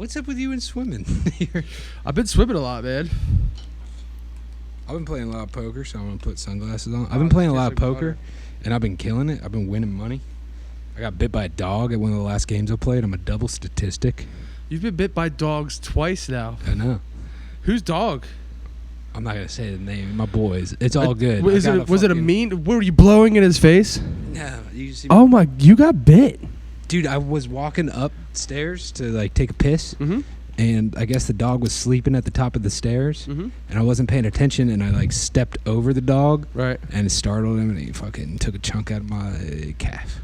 What's up with you and swimming? I've been swimming a lot, man. I've been playing a lot of poker, so I'm going to put sunglasses on. I've been playing a lot of poker, and I've been killing it. I've been winning money. I got bit by a dog at one of the last games I played. I'm a double statistic. You've been bit by dogs twice now. I know. Whose dog? I'm not going to say the name. My boys. It's all good. Was it a mean? Were you blowing in his face? No. You see oh, my. You got bit. Dude, I was walking upstairs to, like, take a piss. Mm-hmm. And I guess the dog was sleeping at the top of the stairs. Mm-hmm. And I wasn't paying attention. And I, like, stepped over the dog. Right. And it startled him. And he fucking took a chunk out of my calf.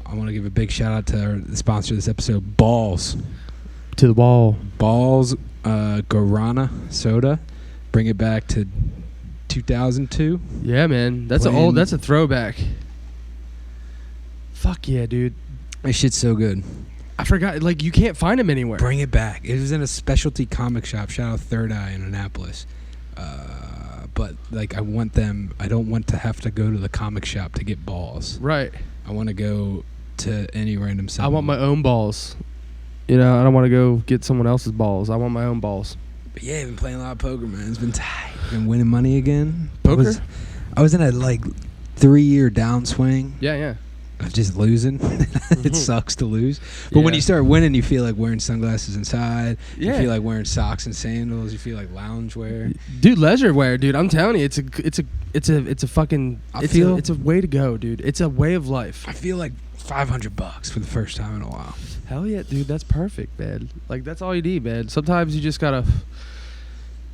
I want to give a big shout out to the sponsor of this episode, Balls. To the ball. Balls Guarana soda. Bring it back to 2002. Yeah, man. That's a throwback. Fuck yeah, dude. That shit's so good. I forgot, like, you can't find them anywhere. Bring it back. It was in a specialty comic shop. Shout out Third Eye in Annapolis. But, like, I don't want to have to go to the comic shop to get balls. Right. I want to go to any random site. I want my own balls. You know, I don't want to go get someone else's balls. I want my own balls. But yeah, I've been playing a lot of poker, man. It's been tight. Been winning money again. Poker? I was in a, like, 3-year downswing. Yeah. Of just losing. It sucks to lose. But when you start winning, you feel like wearing sunglasses inside. Yeah. You feel like wearing socks and sandals. You feel like loungewear. Dude, leisure wear, dude. I'm telling you, it's a fucking it's a way to go, dude. It's a way of life. I feel like $500 for the first time in a while. Hell yeah, dude. That's perfect, man. Like, that's all you need, man. Sometimes you just gotta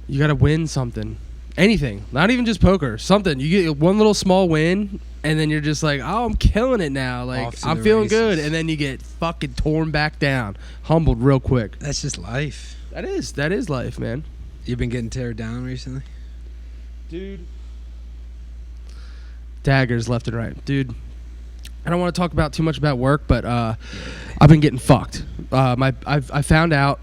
win something. Anything. Not even just poker. Something. You get one little small win, and then you're just like, oh, I'm killing it now. Like, I'm feeling good. And then you get fucking torn back down. Humbled real quick. That's just life. That is life, man. You've been getting teared down recently? Dude. Daggers left and right. Dude. I don't want to talk about too much about work, but I've been getting fucked. I found out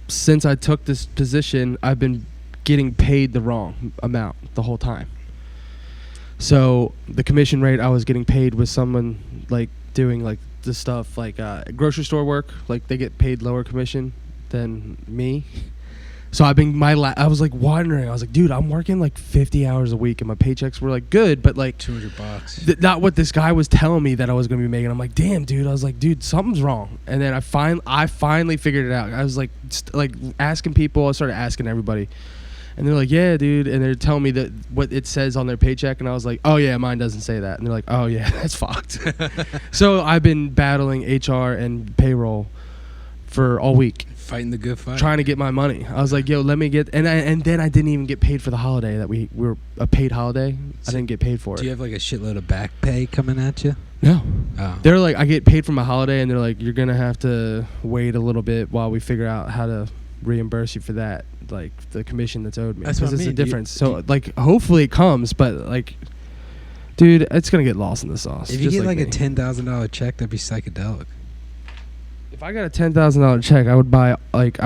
since I took this position, I've been getting paid the wrong amount the whole time. So the commission rate I was getting paid was someone like doing like the stuff like grocery store work, like they get paid lower commission than me. So I've been I was like wondering, I was like, dude, I'm working like 50 hours a week and my paychecks were like good, but like $200. Not what this guy was telling me that I was going to be making. I'm like, damn, dude. I was like, dude, something's wrong. And then I finally figured it out. I was like asking people. I started asking everybody. And they're like, yeah, dude. And they're telling me that what it says on their paycheck. And I was like, oh, yeah, mine doesn't say that. And they're like, oh, yeah, that's fucked. So I've been battling HR and payroll for all week. Fighting the good fight. Trying to get my money. I was like, yo, let me get... And then I didn't even get paid for the holiday that we were a paid holiday. So I didn't get paid for it. Do you have like a shitload of back pay coming at you? No. Oh. They're like, I get paid for my holiday, and they're like, you're going to have to wait a little bit while we figure out how to reimburse you for that, like the commission that's owed me. That's what I mean. It's a difference. Like, hopefully it comes, but like, dude, it's going to get lost in the sauce. If you get like a $10,000 check, that'd be psychedelic. If I got a $10,000 check, I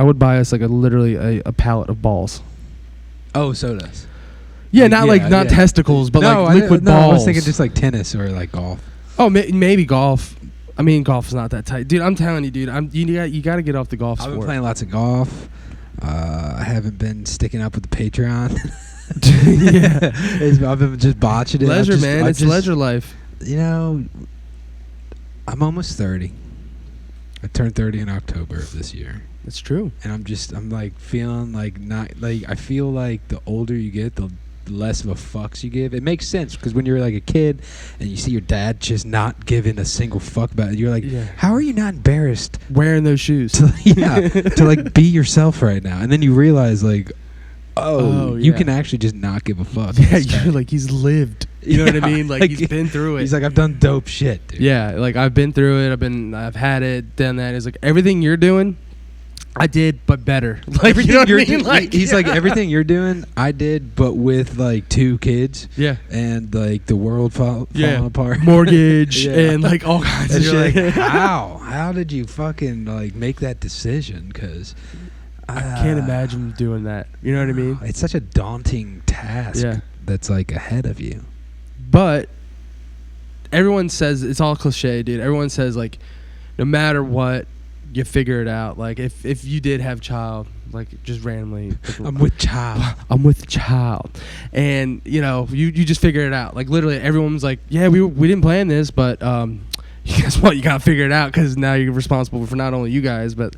would buy us like literally a pallet of balls. Oh, sodas. Yeah, not testicles, but like liquid balls. I was thinking just like tennis or like golf. Oh, maybe golf. I mean, golf is not that tight, dude. I'm telling you, dude. You got to get off the golf sport. I've been playing lots of golf. I haven't been sticking up with the Patreon. Yeah, I've been just botching it. Leisure, man. It's leisure life. You know, I'm almost 30. I turned 30 in October of this year. That's true. And I'm like feeling like not like I feel like the older you get, the less of a fucks you give. It makes sense because when you're like a kid and you see your dad just not giving a single fuck about it, you're like, how are you not embarrassed wearing those shoes? To like be yourself right now. And then you realize like, you can actually just not give a fuck. Yeah, you're like, he's lived. You know what I mean? Like he's been through it. He's like, I've done dope shit, dude. Yeah, like I've been through it. I've had it, done that. It's like everything you're doing, I did, but better. Like everything you know what I mean? Like he's like everything you're doing, I did, but with like 2 kids. Yeah. And like the world falling apart. Mortgage and like all kinds of shit. Like, how did you fucking like make that decision? Because I can't imagine doing that. You know what I mean? It's such a daunting task that's like ahead of you. But everyone says, it's all cliche, dude. Everyone says like, no matter what, you figure it out. Like if you did have child, like just randomly, I'm with child. I'm with child, and you know you just figure it out. Like literally, everyone's like, yeah, we didn't plan this, but guess what? You gotta figure it out because now you're responsible for not only you guys but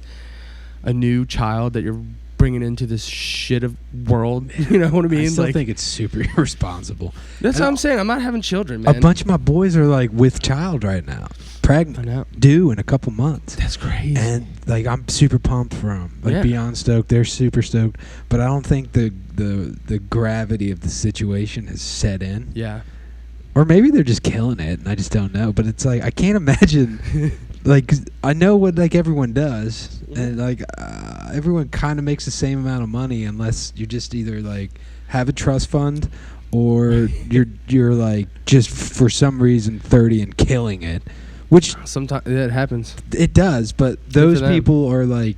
a new child that you're bringing into this shit of world. You know what I mean? I still like, think it's super irresponsible. That's what I'm saying. I'm not having children, man. A bunch of my boys are like with child right now, pregnant, I know. due in a couple months. That's crazy. And like I'm super pumped for them. Like beyond stoked. They're super stoked. But I don't think the gravity of the situation has set in. Yeah. Or maybe they're just killing it, and I just don't know. But it's like I can't imagine. Like I know what like everyone does, and like everyone kind of makes the same amount of money unless you just either like have a trust fund, or you're like just for some reason 30 and killing it, which sometimes it happens. It does, but those people are like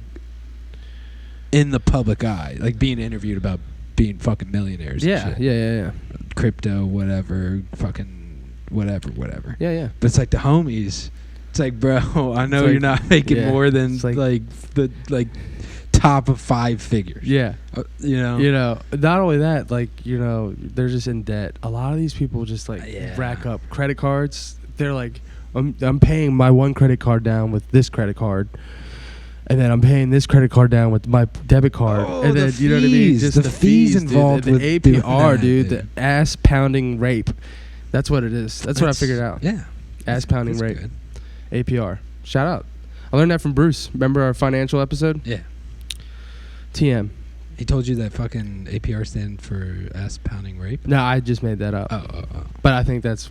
in the public eye, like being interviewed about being fucking millionaires. Yeah, and shit. yeah. Crypto, whatever, fucking whatever. Yeah. But it's like the homies. It's like, bro, I know you're not making more than like the top of 5 figures. Yeah. You know. You know, not only that, like, you know, they're just in debt. A lot of these people just like rack up credit cards. They're like, I'm paying my one credit card down with this credit card. And then I'm paying this credit card down with my debit card. And then, you know what I mean? Just the fees involved with with APR, dude. The ass pounding rape. That's what it is. That's what I figured out. Yeah. Ass pounding rape. Good. APR. Shout out. I learned that from Bruce. Remember our financial episode? Yeah. TM. He told you that fucking APR stand for ass pounding rape? No, I just made that up. Oh. But I think it's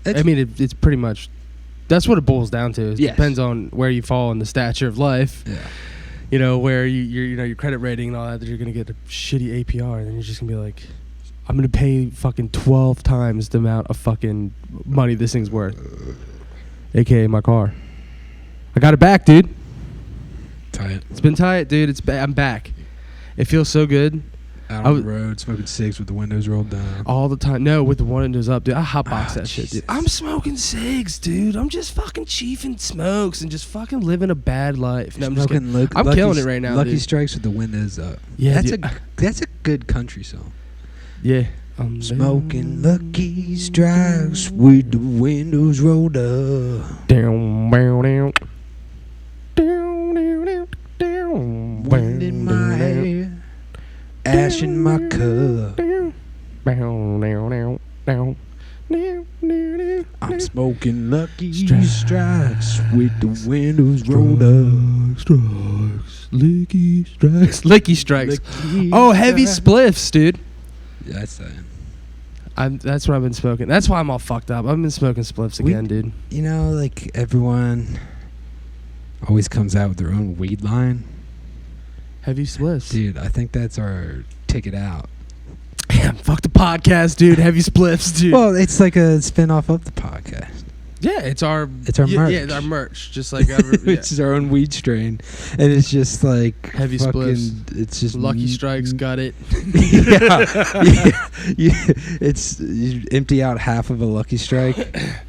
it's pretty much, that's what it boils down to. It depends on where you fall in the stature of life. Yeah. You know, where your credit rating and all that you're going to get a shitty APR, and then you're just going to be like, I'm going to pay fucking 12 times the amount of fucking money this thing's worth. AKA my car. I got it back, dude. Tight. It's been tight, dude. I'm back. It feels so good. Out on the road, smoking cigs with the windows rolled down. All the time. No, with the windows up, dude. I hotbox that Jesus. shit, dude. I'm smoking cigs, dude. I'm just fucking chiefing smokes and just fucking living a bad life. No, I'm just kidding. I'm killing it right now, Lucky dude. Strikes with the windows up. Yeah, that's a good country song. Yeah. Smoking Lucky Strikes with the windows rolled up. Down. Wind in my hair, ash in my cup. I'm smoking Lucky Strikes with the windows rolled up. Licky strikes. Oh, heavy spliffs, dude. Yeah, that's that. That's what I've been smoking. That's why I'm all fucked up. I've been smoking spliffs again, dude. You know, like everyone always comes out with their own weed line. Heavy spliffs. Dude, I think that's our ticket out. Damn, fuck the podcast, dude. Heavy spliffs, dude. Well, it's like a spin-off of the podcast. Yeah, it's our merch. Yeah, it's our merch. Just like it's our own weed strain, and it's just like heavy fucking, spliffs. It's just Lucky Strikes. Got it. yeah. It's you empty out half of a Lucky Strike,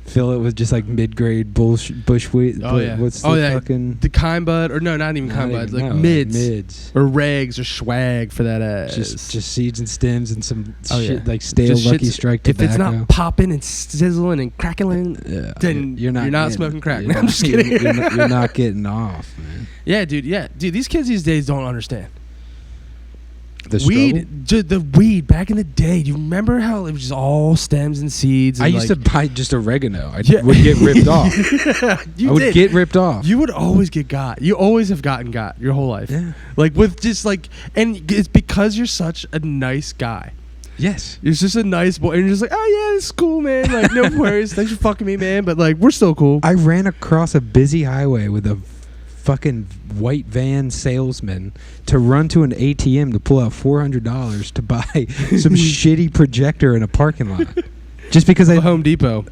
fill it with just like mid-grade bush weed. Oh yeah. What's the fucking the kind bud, or no, not even kind bud, like mids or rags or swag for that ass. Just seeds and stems and some shit like stale Lucky Strike tobacco. If it's not popping and sizzling and crackling, then you're not smoking crack. I'm just kidding. You're not getting off, man. Yeah, dude. Yeah, dude. These kids these days don't understand. The weed, the weed back in the day. Do you remember how it was just all stems and seeds? And I used to buy just oregano. I would get ripped off. I would get ripped off. You would always get got. You always have gotten got your whole life. Yeah. Like with just like, and it's because you're such a nice guy. Yes. You're just a nice boy. And you're just like, oh yeah, it's cool, man. Like, no worries. Thanks for fucking me, man. But like, we're still cool. I ran across a busy highway with a fucking white van salesman to run to an ATM to pull out $400 to buy some shitty projector in a parking lot. Just because at Home Depot.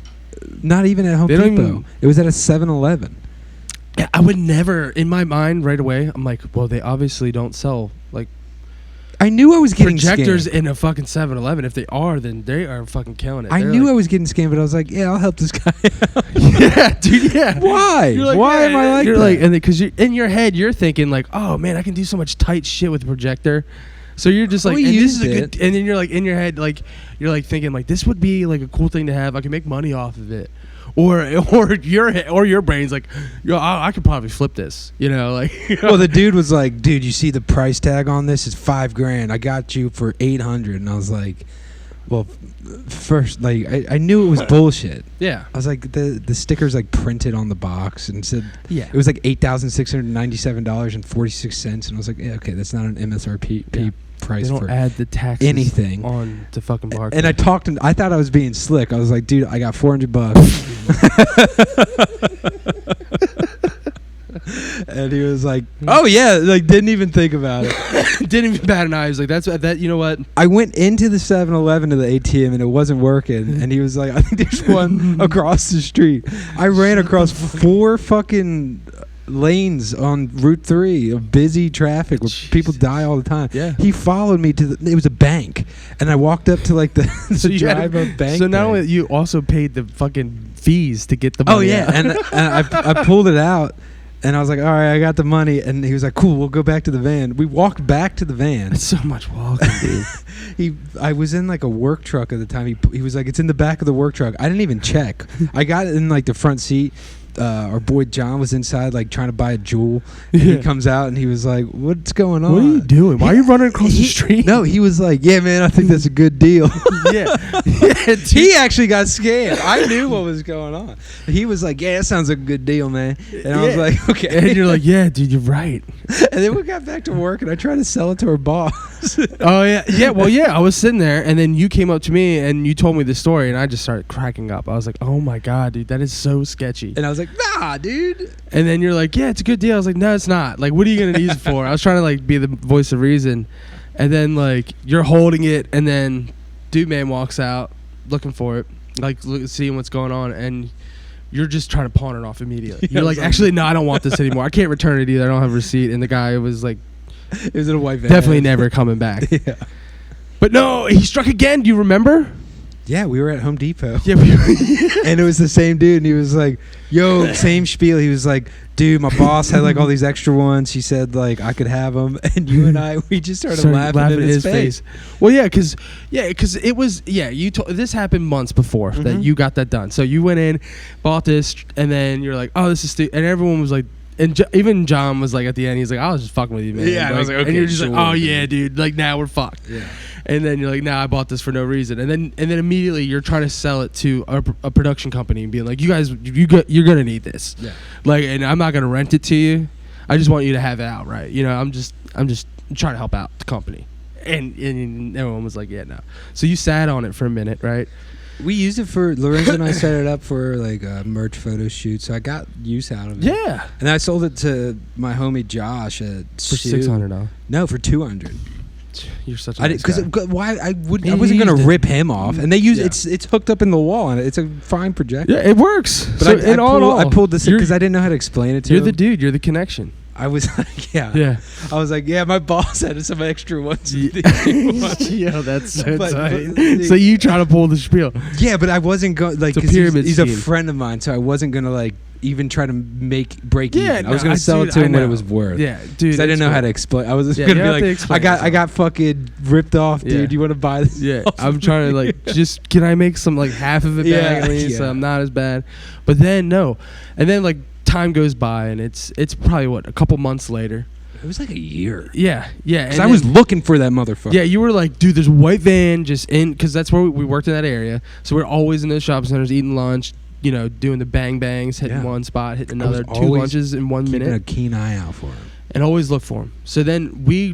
Not even at Home Depot. It was at a 7-Eleven. Yeah, I would never, in my mind right away, I'm like, well, they obviously don't sell like I knew I was getting projectors scammed. in a fucking 7-Eleven. If they are, then they are fucking killing it. I They're knew like, I was getting scammed, but I was like, yeah, I'll help this guy out. yeah, dude, yeah. Why? You're like, Why am I like you're that? like, and because you're in your head, you're thinking like, oh man, I can do so much tight shit with a projector. So you're just like, We and this is used a good. And then you're like in your head, like you're like thinking like this would be like a cool thing to have. I can make money off of it. Or your brain's like, yo, I could probably flip this, you know, like. Well, the dude was like, dude, you see the price tag on this? It's $5,000. I got you for $800, and I was like, well, first, like, I knew it was bullshit. Yeah. I was like, the sticker's like printed on the box and said, Yeah. it was like $8,697.46, and I was like, yeah, okay, that's not an MSRP price They don't for add the taxes anything on to fucking barcode. And I talked to him. I thought I was being slick. I was like, dude, I got $400. And he was like, oh yeah, like didn't even think about it. Didn't even bat an eye. He was like, that's that. You know what? I went into the 7-Eleven to the ATM and it wasn't working. And he was like, I think there's one across the street. I ran across 4 fucking lanes on Route 3 of busy traffic where people die all the time. Yeah. He followed me to it was a bank, and I walked up to like the drive-up bank. So not thing. only you also paid the fucking fees to get the money. Oh yeah, out. and I pulled it out, and I was like, all right, I got the money, and he was like, cool, we'll go back to the van. We walked back to the van. It's so much walking, dude. I was in like a work truck at the time. He was like, it's in the back of the work truck. I didn't even check. I got it in like the front seat. Our boy John was inside, like trying to buy a jewel. And he comes out and he was like, "What's going on? What are you doing? Why are you running across the street?" No, he was like, "Yeah, man, I think that's a good deal." Yeah, He actually got scammed. I knew what was going on. He was like, "Yeah, that sounds like a good deal, man." And I was like, "Okay." And you're like, "Yeah, dude, you're right." And then we got back to work, and I tried to sell it to our boss. Oh yeah. Well, yeah. I was sitting there, and then you came up to me and you told me the story, and I just started cracking up. I was like, "Oh my god, dude, that is so sketchy." And I was like, "Nah, dude." And then you're like, "Yeah, it's a good deal." I was like, "No, it's not. Like, what are you gonna use it for?" I was trying to like be the voice of reason, and then like you're holding it, and then dude man walks out looking for it, like seeing what's going on, and you're just trying to pawn it off immediately. You're like, actually, no, I don't want this anymore. I can't return it either. I don't have a receipt. And the guy was like, it was in a white van. definitely never coming back. Yeah. But no, he struck again. Do you remember? Yeah, we were at Home Depot. Yeah. And it was the same dude, and he was like, yo, same spiel. He was like, dude, my boss had like all these extra ones. He said like I could have them, and you and I, we just started laughing in his face. Well, yeah, because it was, you told this happened months before that you got that done. So you went in, bought this, and then you're like, oh, this is stupid. And everyone was like, and even John was like at the end, he's like, I was just fucking with you, man. Yeah, like, I was like, okay, and you're just sure, like, oh dude. yeah, dude, like now we're fucked. Yeah. And then you're like, nah, I bought this for no reason. And then immediately you're trying to sell it to a production company and being like, you guys, you're gonna need this. Yeah. Like, and I'm not gonna rent it to you. I just want you to have it outright. You know, I'm just trying to help out the company. And everyone was like, yeah, no. So you sat on it for a minute, right? We used it for Lorenzo and I set it up for like a merch photo shoot, so I got use out of it. Yeah. And I sold it to my homie Josh at For $600. No, for $200. You're such a nice Because guy. why I He wasn't gonna used it. rip him off, and they use Yeah. it's hooked up in the wall, and it's a fine projector. Yeah, it works. But So I pulled this because I didn't know how to explain it to You're him. the dude. You're the connection. I was like, yeah. Yeah. I was like, yeah, my boss had some extra ones. Yo, that's so But- tight. but- So you try to pull the spiel. Yeah, but I wasn't going like It's a 'cause pyramid he's a scheme. friend of mine, so I wasn't gonna like even try to break Yeah, even. I was no, gonna sell dude, it to him I what it know. was worth. Yeah, dude. 'Cause I didn't know it's how to cool. explain. I was just Yeah, gonna you be have to like, explain I got fucking ripped off, dude. Yeah. You want to buy this? Yeah, I'm trying to like just can I make some like half of it back Yeah, at least? So yeah. I'm not as bad. But then no, and then like time goes by and it's probably what a couple months later. It was like a year. Yeah. Because and I was then- looking for that motherfucker. Yeah, you were like, dude, there's a white van just in, because that's where we worked in that area. So we're always in those shopping centers eating lunch, you know, doing the bang bangs, hitting Yeah. one spot, hitting I was another, 2 always lunches in 1 keeping minute, a keen eye out for him. and always look for them. So then we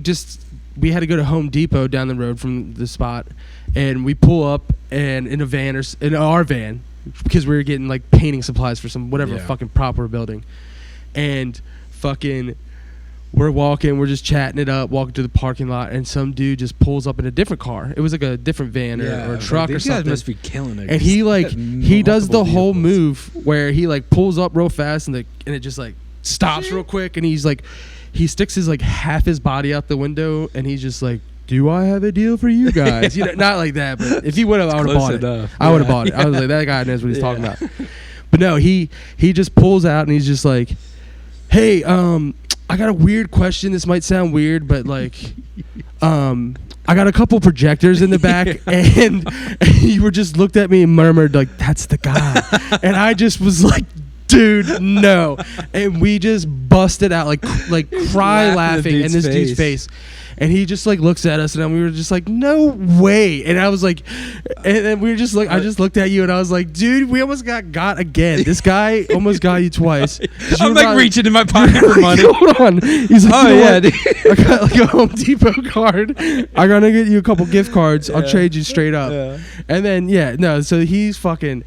had to go to Home Depot down the road from the spot, and we pull up and in a van in our van because we were getting like painting supplies for some whatever Yeah. fucking prop we're building, and fucking. We're walking, we're just chatting it up, walking to the parking lot, and some dude just pulls up in a different car. It was like a different van or a truck or these something. guys must be killing it. And he like he does the Multiple whole vehicles. move where he like pulls up real fast and it just like stops real quick, and he's like he sticks his like half his body out the window, and he's just like do I have a deal for you guys? Not like that, but if he would have, I would have bought it. I would have bought it. I was like, that guy knows what he's talking about. But no, he just pulls out and he's just like, hey, I got a weird question. This might sound weird, but like, I got a couple projectors in the back, and you were just looked at me and murmured like, "That's the guy," and I just was like, "Dude, no!" And we just busted out like cry laughing in this dude's face. And he just like looks at us, and we were just like, "No way!" And I was like, and then we were just like, I just looked at you, and I was like, "Dude, we almost got again. This guy almost got you twice." I'm like reaching in my pocket for money. Hold on. He's like, "Oh yeah, dude. I got like a Home Depot card. I'm gonna get you a couple gift cards. I'll trade you straight up." Yeah. And then so he's fucking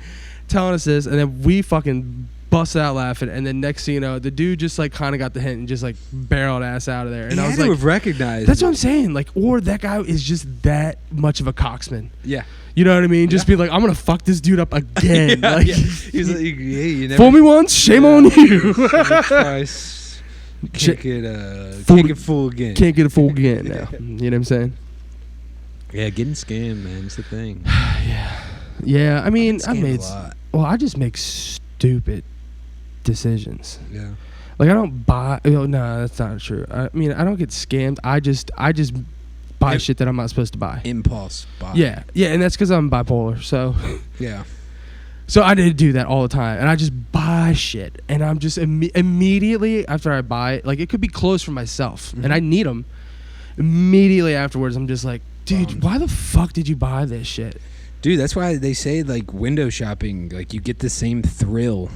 telling us this, and then we fucking busted out laughing, and then next thing you know, the dude just like kind of got the hint and just like barreled ass out of there. And I was like, have recognized. That's what I'm saying. Like, or that guy is just that much of a cocksman. Yeah. You know what I mean? Just be like, I'm gonna fuck this dude up again. Like, he's like, you never fool me once, shame on you. Can't get it full again. Can't get it full again now. You know what I'm saying? Yeah, getting scammed, man. It's the thing. Yeah. I mean, I just make stupid decisions. Yeah. Like I don't buy. No, that's not true. I mean, I don't get scammed. I just buy shit that I'm not supposed to buy. Impulse buy. Yeah, and that's because I'm bipolar. So. Yeah. So I did do that all the time, and I just buy shit, and I'm just immediately after I buy it, like it could be clothes for myself, and I need them. Immediately afterwards, I'm just like, dude, why the fuck did you buy this shit? Dude, that's why they say like window shopping, like you get the same thrill.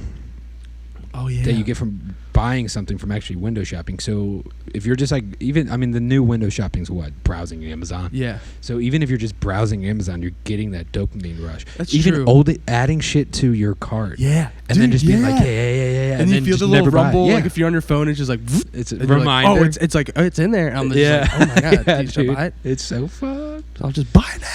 Oh yeah. That you get from buying something from actually window shopping. So if you're just like the new window shopping's what? Browsing Amazon. Yeah. So even if you're just browsing Amazon, you're getting that dopamine rush. That's even true. Adding shit to your cart. Yeah. And then just being like, yeah. And you feel the little rumble. Like if you're on your phone, it's just like it's a reminder. Like, it's like it's in there. I'm just like, oh my god, should I buy it? It's so fucked. I'll just buy it now.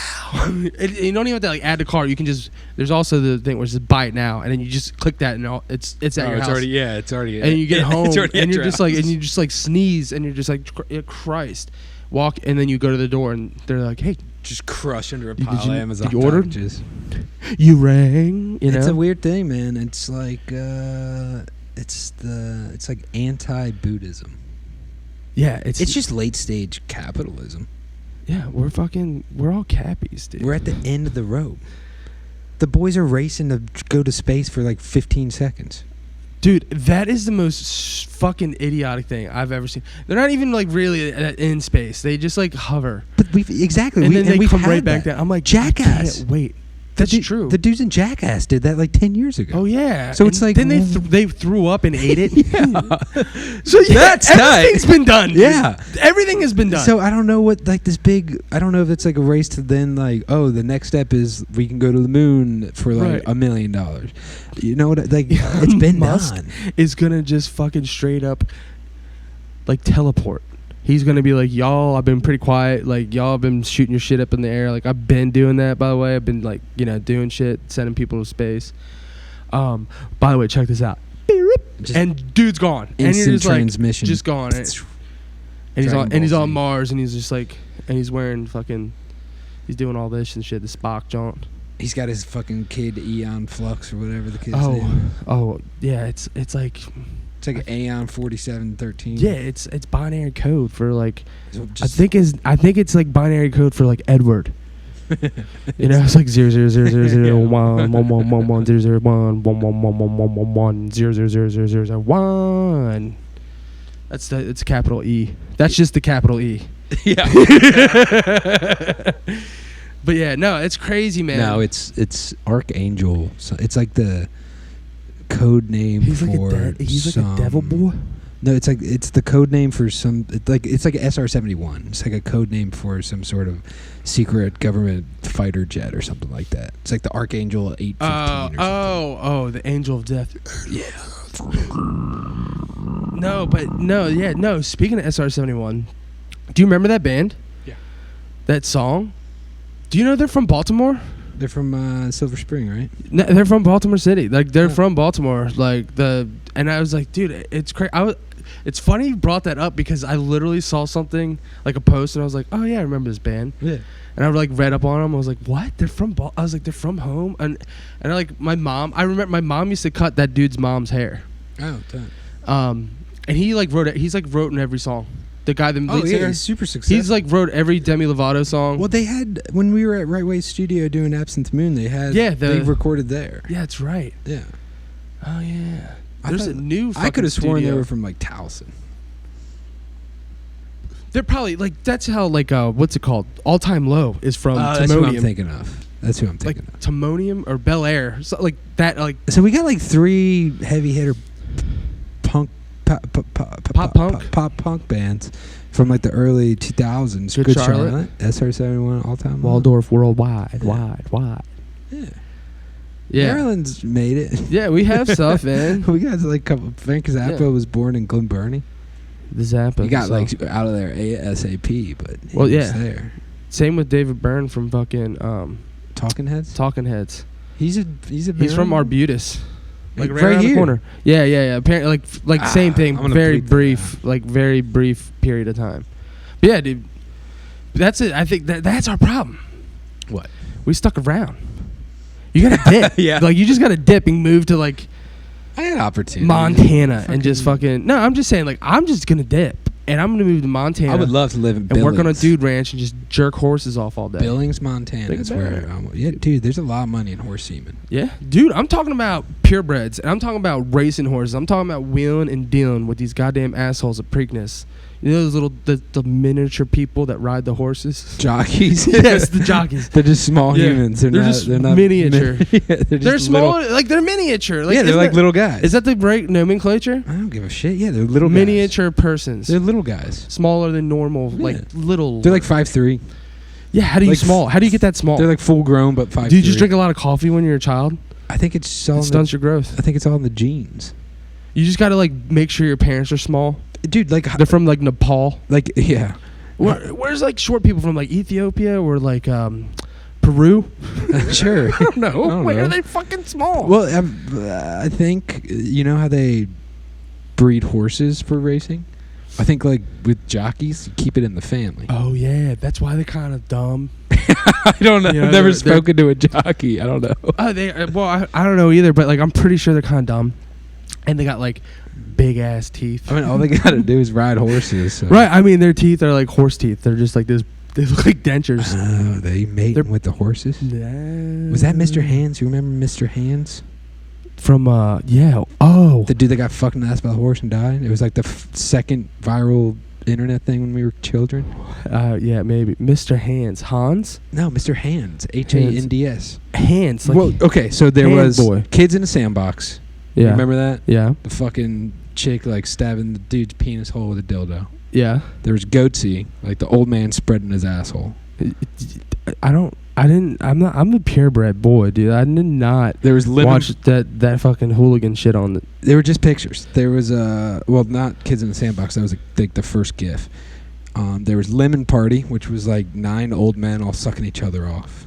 You don't even have to like add to cart. You can just there's also the thing where it's just buy it now, and then you just click that, and it's at your house. It's already. And you get home, and you're just like, and you just like sneeze, and you're just like, Christ, walk, and then you go to the door, and they're like, hey, just crush under a pile of Amazon. Did you order? Packages. You rang. You know? It's a weird thing, man. It's like it's like anti-Buddhism. Yeah, it's just late stage capitalism. Yeah, we're all cappies, dude. We're at the end of the road. The boys are racing to go to space for like 15 seconds. Dude, that is the most fucking idiotic thing I've ever seen. They're not even like really in space. They just like hover. But and then they come right back down. I'm like, Jackass. I can't wait. That's true. The dudes in Jackass did that like 10 years ago. Oh yeah. So it's like then they threw up and ate it. Yeah. So that's everything's been done. Yeah. Everything has been done. So I don't know what like this big. I don't know if it's like a race to then like the next step is we can go to the moon for like $1 million. You know what? Like it's been Musk done. Is gonna just fucking straight up like teleport. He's going to be like, y'all, I've been pretty quiet. Like, y'all have been shooting your shit up in the air. Like, I've been doing that, by the way. I've been, like, doing shit, sending people to space. By the way, check this out. And dude's gone. And you're just transmission. Like, just gone. And he's on Mars, and he's just like, and he's wearing fucking, he's doing all this and shit, the Spock jaunt. He's got his fucking kid, Eon Flux, or whatever the kid's name. Oh, yeah, it's like... It's like an Aeon 4713. Yeah, it's binary code for like. I think it's like binary code for like Edward. It's like 00011111001111111100001. It's capital E. That's just the capital E. Yeah. But yeah, no, it's crazy, man. No, it's Archangel. So it's like the code name he's for he's like a devil boy. No, it's the code name for some it's like SR-71. It's like a code name for some sort of secret government fighter jet or something like that. It's like the Archangel 815 or something. The Angel of Death. Yeah. No. Speaking of SR-71, do you remember that band? Yeah. That song? Do you know they're from Baltimore? They're from Silver Spring, right? No, they're from Baltimore City. Like they're from Baltimore. And I was like, dude, it's crazy. It's funny you brought that up because I literally saw something like a post and I was like, oh yeah, I remember this band. Yeah. And I like read up on them. I was like, what? They're from I was like, they're from home. And I my mom. I remember my mom used to cut that dude's mom's hair. Oh, damn. And he like wrote it. He's like wrote in every song. The guy, the lead singer, he's super successful. He's like wrote every Demi Lovato song. Well, they had when we were at Right Way Studio doing Absinthe Moon. They had they recorded there. Yeah, that's right. Yeah. Oh yeah. There's a new. I could have sworn studio. they were from like Towson. They're probably like that's how like what's it called? All Time Low is from Timonium. That's who I'm thinking of. That's who I'm thinking of. Timonium or Bel Air, so like that. Like so, we got like 3 heavy hitter punk pop punk bands from like the early 2000s. Good Charlotte, SR71, All Time Low. Waldorf Worldwide, wide. Yeah. Maryland's made it. Yeah, we have stuff, man. We got like a couple. Frank Zappa was born in Glen Burnie. The Zappa. He got like out of there ASAP, but he was there. Same with David Byrne from fucking Talking Heads. Talking Heads. He's from Arbutus. Like right around here. the corner. Yeah. Apparently, like same thing. Very brief period of time. But yeah, dude. That's it. I think that's our problem. What? We stuck around. You gotta dip. Yeah. Like you just gotta dip and move to like I had opportunity. Montana and just fucking. No, I'm just saying like I'm just gonna dip and I'm gonna move to Montana. I would love to live in and Billings. work on a dude ranch and just jerk horses off all day. Billings, Montana is where dude, there's a lot of money in horse semen. Yeah, dude, I'm talking about purebreds and I'm talking about racing horses. I'm talking about wheeling and dealing with these goddamn assholes at Preakness. You know those little the miniature people that ride the horses? Jockeys. Yes, the jockeys. They're just small humans. They're not miniature. They're small, like they're miniature. Like, they're like little guys. Is that the right nomenclature? I don't give a shit. Yeah, they're little miniature persons. They're little guys. Smaller than normal, like little. They're like 5'3". Yeah, how do you How do you get that small? They're like full grown, but 5'3". Do you just drink a lot of coffee when you're a child? I think it stunts your growth. I think it's all in the genes. You just got to like make sure your parents are small. Dude, like they're from like Nepal. Like yeah. Where's like short people from like Ethiopia or like Peru? Sure. I don't know. Why are they fucking small? Well, I think you know how they breed horses for racing. I think like with jockeys, you keep it in the family. Oh yeah, that's why they're kind of dumb. I don't know. I've never spoken to a jockey. I don't know. I don't know either. But like, I'm pretty sure they're kind of dumb, and they got like big ass teeth. I mean, all they gotta do is ride horses. So. Right. I mean, their teeth are like horse teeth. They're just like this. They look like dentures. Oh, they mate with the horses. Yeah. Was that Mr. Hands? You remember Mr. Hands? From yeah. Oh, the dude that got fucked in the ass by the horse and died. It was like the second viral internet thing when we were children. Yeah, maybe Mr. Hands. Hans? No, Mr. Hands. Hands. Hands. Like well, okay, so there was boy. Kids in a Sandbox. Yeah. You remember that? Yeah. The fucking chick like stabbing the dude's penis hole with a dildo. Yeah. There was Goatsy, like the old man spreading his asshole. I'm a purebred boy, dude. I did not watch that fucking hooligan shit on it. They were just pictures. There was not Kids in the Sandbox. That was like the first GIF. There was Lemon Party, which was like 9 old men all sucking each other off.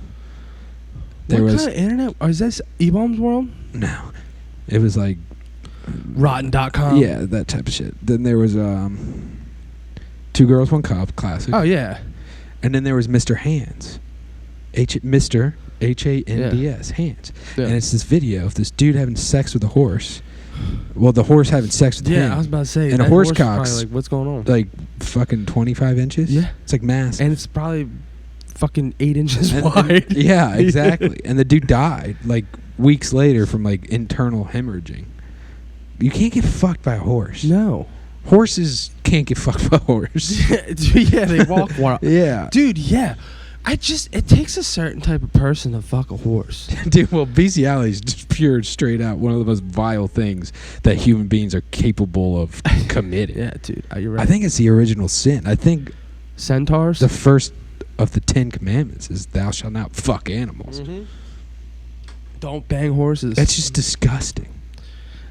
What kind of internet? Is this E-Bombs World? No. It was like Rotten.com. Yeah, that type of shit. Then there was Two Girls, One Cup, classic. Oh yeah. And then there was Mr. Hands. Mr. Hands. Hands. Yeah. And it's this video of this dude having sex with a horse. Well, the horse having sex with him. Yeah, I was about to say. And a horse cock's like, what's going on? Like fucking 25 inches? Yeah. It's like massive. And it's probably fucking 8 inches wide. Yeah, exactly. And the dude died like weeks later from like internal hemorrhaging. You can't get fucked by a horse. No. Horses can't get fucked by a horse. Yeah, they walk wild. Yeah. Dude, yeah. It takes a certain type of person to fuck a horse. Dude, well, bestiality is just pure, straight out one of the most vile things that human beings are capable of committing. Yeah, dude, you're right. I think it's the original sin. I think centaurs. The first of the 10 commandments is "Thou shalt not fuck animals." Mm-hmm. Don't bang horses. That's just disgusting.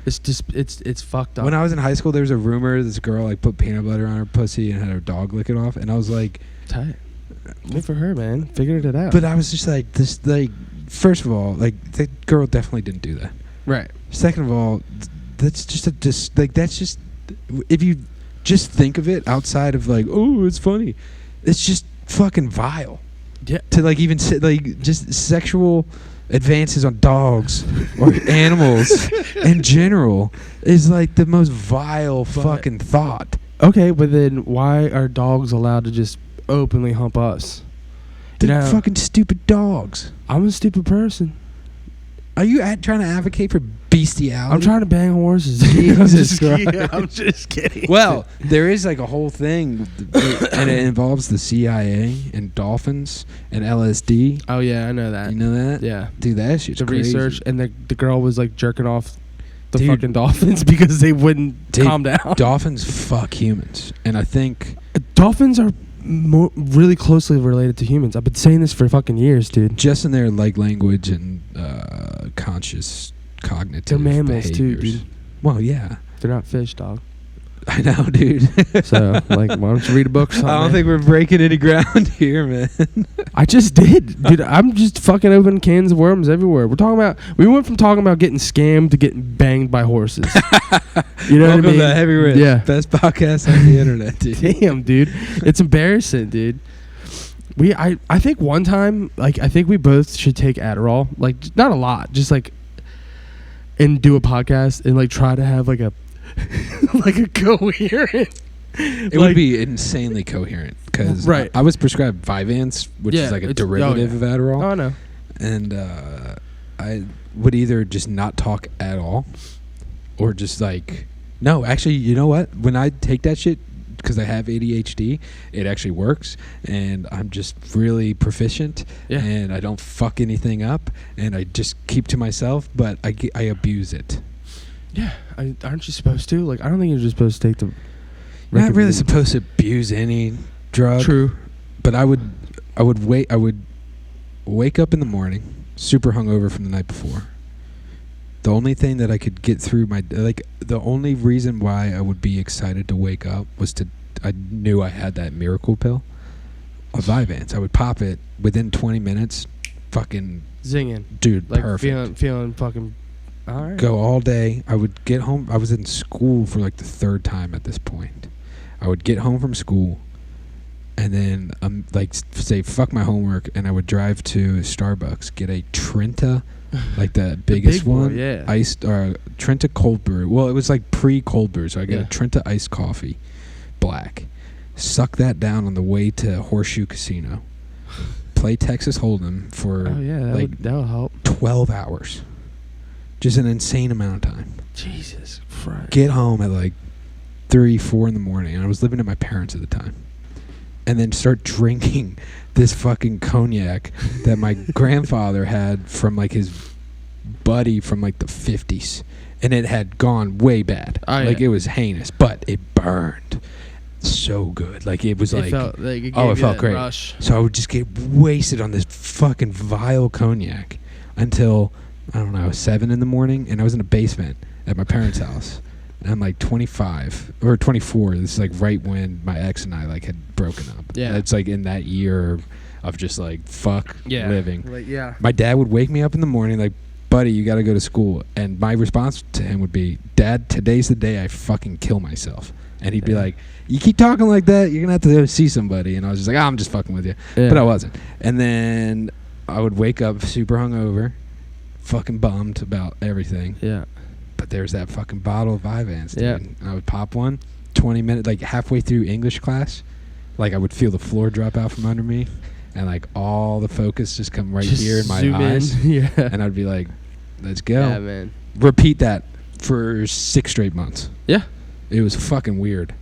It's just it's fucked up. When I was in high school, there was a rumor this girl like put peanut butter on her pussy and had her dog lick it off, and I was like, tight. Good for her, man. Figured it out. But I was just like, this, like, first of all, like, that girl definitely didn't do that. Right. Second of all, that's just that's just, if you just think of it outside of like, oh, it's funny, it's just fucking vile. Yeah. To like even like just sexual advances on dogs or animals in general is like the most vile fucking thought. Okay, but then why are dogs allowed to just openly hump us? They're fucking stupid dogs. I'm a stupid person. Are you trying to advocate for bestiality? I'm trying to bang horses. I'm just kidding. Well, there is like a whole thing, and it involves the CIA and dolphins and LSD. Oh yeah, I know that. You know that? Yeah. Dude, that shit's the crazy. Research, and the girl was like jerking off the fucking dolphins because they wouldn't calm down. Dolphins fuck humans, and I think dolphins are really closely related to humans. I've been saying this for fucking years, dude. Just in their like language and conscious cognitive they're mammals behaviors. too, dude. Well, yeah. They're not fish, dog. I know, dude. So, like, why don't you read a book or something? I don't think we're breaking any ground here, man. I just did. Dude, I'm just fucking opening cans of worms everywhere. We went from talking about getting scammed to getting banged by horses. You know Welcome what I mean? to Heavy Riffs, yeah. Best podcast on the internet, dude. Damn, dude. It's embarrassing, dude. I think one time, like, I think we both should take Adderall. Like, not a lot, just like, and do a podcast and like try to have like a like a coherent. It would be insanely coherent because right. I was prescribed Vyvanse, which is like a derivative of Adderall. Oh, I know. And I would either just not talk at all, or just like, no, actually, you know what? When I take that shit, because I have ADHD, it actually works, and I'm just really proficient, and I don't fuck anything up, and I just keep to myself, but I abuse it. Yeah, aren't you supposed to? Like, I don't think you're just supposed to take the. Not really supposed to abuse any drug. True, but I would wake up in the morning, super hungover from the night before. The only thing that I could get through the only reason why I would be excited to wake up was I knew I had that miracle pill of Vyvanse. I would pop it within 20 minutes, fucking zinging. Dude, like perfect. Feeling fucking all right. Go all day. I would get home. I was in school for like the third time at this point. I would get home from school, and then like say fuck my homework, and I would drive to Starbucks, get a Trenta, like the biggest one, iced Trenta cold brew. Well, it was like pre-cold brew, so I got a Trenta iced coffee, black. Suck that down on the way to Horseshoe Casino. Play Texas Hold'em for that'll help. 12 hours. Just an insane amount of time. Jesus Christ. Get home at like 3, 4 in the morning, and I was living at my parents at the time. And then start drinking this fucking cognac that my grandfather had from like his buddy from like the 50s. And it had gone way bad. It was heinous, but it burned so good. Like it was it felt great. Rush. So I would just get wasted on this fucking vile cognac until, I don't know, 7 in the morning. And I was in a basement at my parents' house. And I'm like 25 or 24. This is like right when my ex and I like had broken up. Yeah. It's like in that year of just like living. Like, my dad would wake me up in the morning like, buddy, you got to go to school. And my response to him would be, Dad, today's the day I fucking kill myself. And he'd be like, you keep talking like that, you're going to have to go see somebody. And I was just like, I'm just fucking with you. Yeah. But I wasn't. And then I would wake up super hungover, fucking bummed about everything. Yeah. But there's that fucking bottle of Vyvanse, dude. Yeah. And I would pop one, 20 minutes, like halfway through English class, like I would feel the floor drop out from under me, and like all the focus just come just here in my eyes. Yeah. And I'd be like, let's go. Yeah, man. Repeat that for 6 straight months. Yeah. It was fucking weird.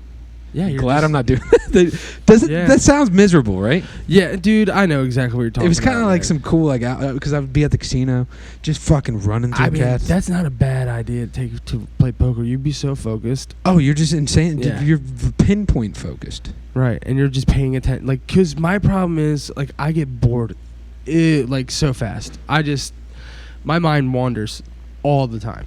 Yeah, you're glad I'm not doing that. That sounds miserable, right? Yeah, dude, I know exactly what you're talking about. It was kind of like some cool, like, because I would be at the casino, just fucking running through cats. That's not a bad idea to play poker. You'd be so focused. Oh, you're just insane. Yeah. You're pinpoint focused. Right, and you're just paying attention. Like, because my problem is, like, I get bored, like, so fast. My mind wanders all the time.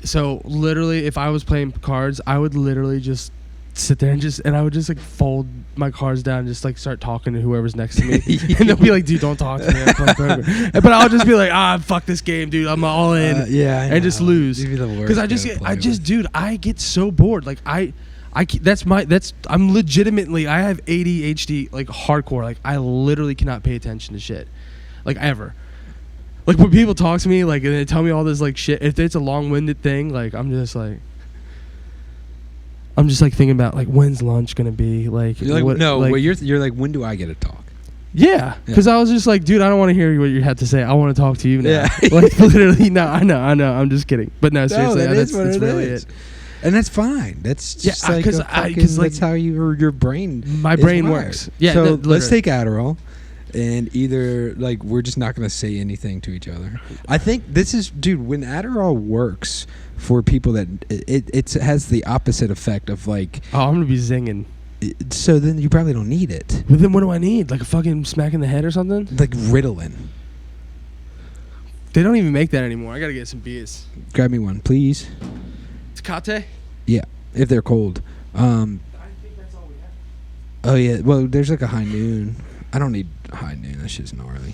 So, literally, if I was playing cards, I would literally just sit there and I would just like fold my cards down and just like start talking to whoever's next to me. And they'll be like, dude, don't talk to me. I'm playing poker. But I'll just be like, fuck this game, dude. I'm all in. And just lose. Because dude, I get so bored. Like I'm legitimately, I have ADHD, like hardcore. Like I literally cannot pay attention to shit. Like ever. Like when people talk to me, like, and they tell me all this like shit, if it's a long-winded thing, like I'm just like thinking about like when's lunch gonna be, like you're like what, no like, well, you're like, when do I get to talk? Yeah, because I was just like, dude, I don't want to hear what you had to say. I want to talk to you now. Yeah. Like literally, no, I know, I'm just kidding, but no, seriously, that's really it. And that's fine. That's just because that's how your brain my brain works. Yeah, so let's take Adderall. And either like we're just not gonna say anything to each other. I think this is, dude. When Adderall works for people that it has the opposite effect of like. Oh, I'm gonna be zinging. So then you probably don't need it. But then what do I need? Like a fucking smack in the head or something? Like Ritalin. They don't even make that anymore. I gotta get some beers. Grab me one, please. Tecate? Yeah, if they're cold. I think that's all we have. Oh yeah. Well, there's like a high noon. I don't need high noon. That shit's gnarly.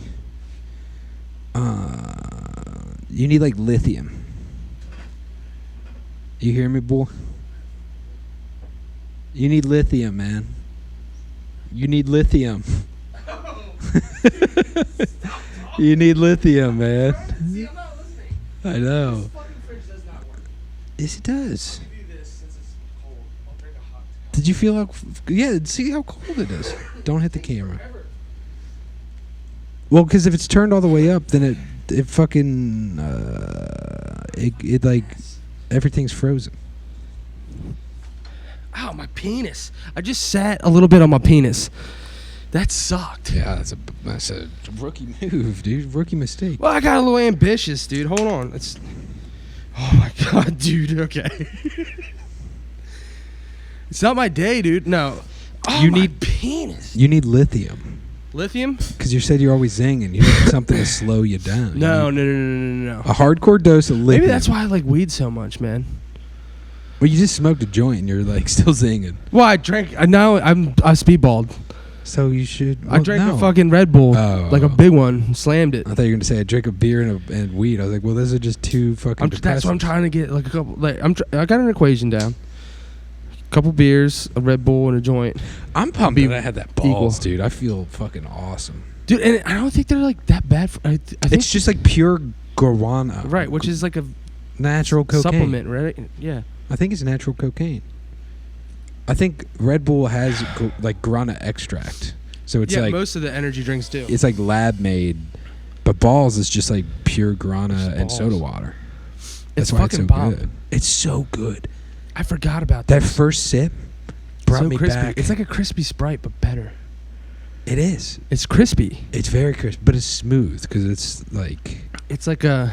You need like lithium. You hear me, boy? You need lithium, man. You need lithium. You need lithium, man. See, I'm not listening. I know. This fucking fridge does not work. Yes, it does. Let me do this since it's cold. I'll drink a hot tecate. Did you feel how? Yeah. See how cold it is. Don't hit the camera. Well, because if it's turned all the way up, then it fucking it like everything's frozen. Ow, my penis! I just sat a little bit on my penis. That sucked. Yeah, that's a rookie move, dude. Rookie mistake. Well, I got a little ambitious, dude. Hold on. Oh my god, dude. Okay. It's not my day, dude. No. Oh, you my need penis. You need lithium. Lithium? Because you said you're always zinging. You need something to slow you down. No. A hardcore dose of lithium. Maybe that's why I like weed so much, man. Well, you just smoked a joint and you're like still zinging. Well, I drank. I speedballed. So you should. Well, I drank a fucking Red Bull, like a big one, slammed it. I thought you were gonna say I drank a beer and weed. I was like, well, those are just two fucking. That's what I'm trying to get. Like a couple. Like I got an equation down. Couple beers, a Red Bull, and a joint. I'm pumped that I had that balls, dude. I feel fucking awesome, dude. And I don't think they're like that bad. I think it's just like pure guarana, right? Which is like a natural cocaine supplement, right? Yeah. I think it's natural cocaine. I think Red Bull has like guarana extract, so it's like most of the energy drinks do. It's like lab made, but balls is just like pure guarana and soda water. That's why fucking it's so bomb. good. It's so good. I forgot about that first sip. Brought me crispy. back. It's like a crispy Sprite, but better. It is. It's crispy. It's very crisp, but it's smooth because it's like. It's like a.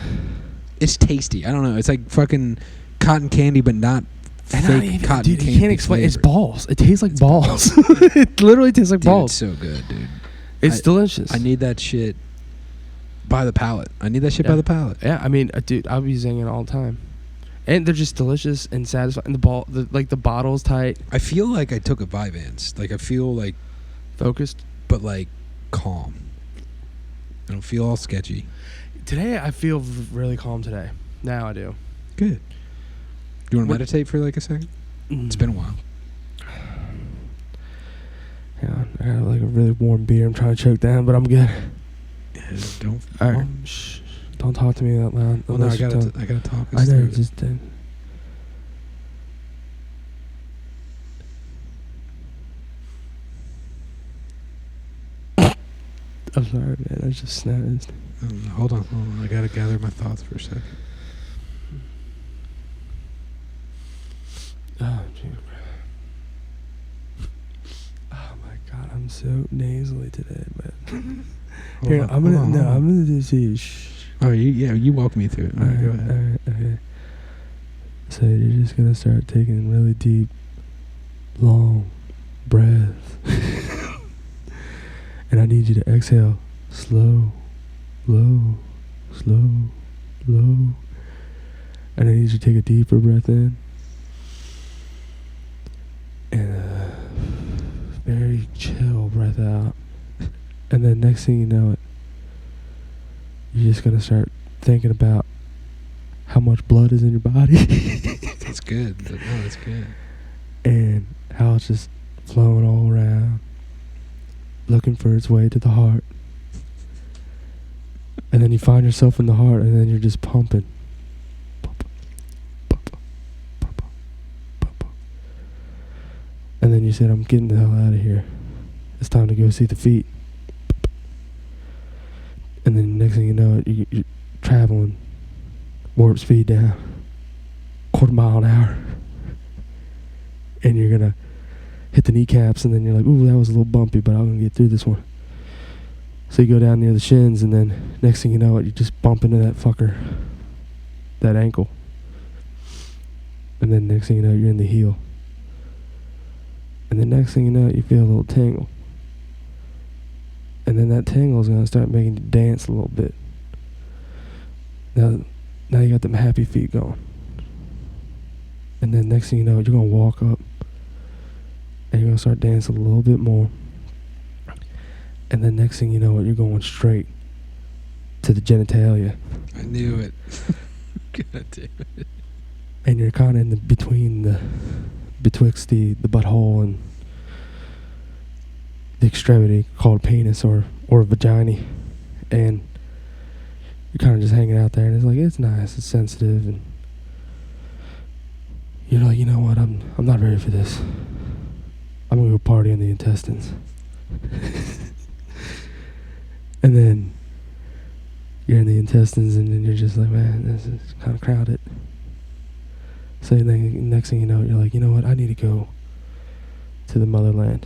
It's tasty. I don't know. It's like fucking cotton candy, but not fake cotton dude, candy. You can't explain. Flavor. It's balls. It tastes like balls. It literally tastes like balls. It's so good, dude. It's delicious. I need that shit by the palate. By the palate. Yeah, I mean, dude, I'll be zinging all the time. And they're just delicious and satisfying. The bottle's tight. I feel like I took a Vyvanse. Like I feel like focused, but like calm. I don't feel all sketchy. Today I feel really calm today. Now I do. Good. Do you want to meditate for like a second? It's been a while. Yeah, I got like a really warm beer. I'm trying to choke down, but I'm good. Yeah, don't. All right. Shh. Don't talk to me that loud. Well, no, I gotta talk. I know, just did. I'm sorry, man. I just sneezed. Hold on. I gotta gather my thoughts for a second. Oh, gee. Oh my God, I'm so nasally today, but here I'm gonna do see. Shh. Oh, you walk me through it. All right, go ahead. All right, okay. So you're just gonna start taking really deep, long breaths, and I need you to exhale slow, low, slow, low, and I need you to take a deeper breath in and breath out. And then next thing you know it, you're just going to start thinking about how much blood is in your body. That's good. No, that's good. And how it's just flowing all around, looking for its way to the heart. And then you find yourself in the heart, and then you're just pumping. And then you said, I'm getting the hell out of here. It's time to go see the feet. And then next thing you know, you're traveling warp speed down, 1/4 mile an hour. And you're going to hit the kneecaps, and then you're like, ooh, that was a little bumpy, but I'm going to get through this one. So you go down near the shins, and then next thing you know, you just bump into that fucker, that ankle. And then next thing you know, you're in the heel. And then next thing you know, you feel a little tingle. And then that tingle is going to start making you dance a little bit. Now you got them happy feet going. And then next thing you know, you're going to walk up. And you're going to start dancing a little bit more. And then next thing you know, you're going straight to the genitalia. I knew it. God damn it. And you're kind of in the betwixt the butthole and the extremity called penis or vagina. And you're kind of just hanging out there, and it's like, it's nice, it's sensitive, and you're like, you know what, I'm not ready for this. I'm gonna go party in the intestines. And then you're in the intestines, and then you're just like, man, this is kind of crowded. So then next thing you know, you're like, you know what, I need to go to the motherland.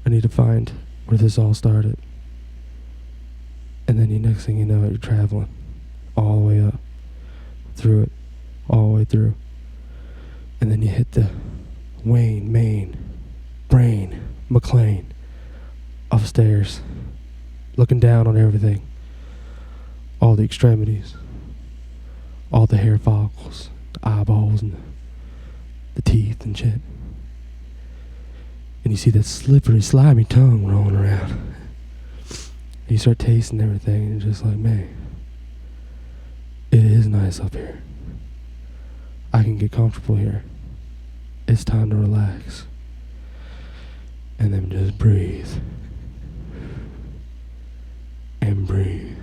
I need to find where this all started. And then next thing you know, you're traveling all the way up, through it, all the way through. And then you hit the Wayne, Maine, Brain, McLean, upstairs, looking down on everything, all the extremities, all the hair follicles, the eyeballs, and the teeth and shit. And you see that slippery, slimy tongue rolling around. And you start tasting everything, and you're just like, man, it is nice up here. I can get comfortable here. It's time to relax. And then just breathe. And breathe.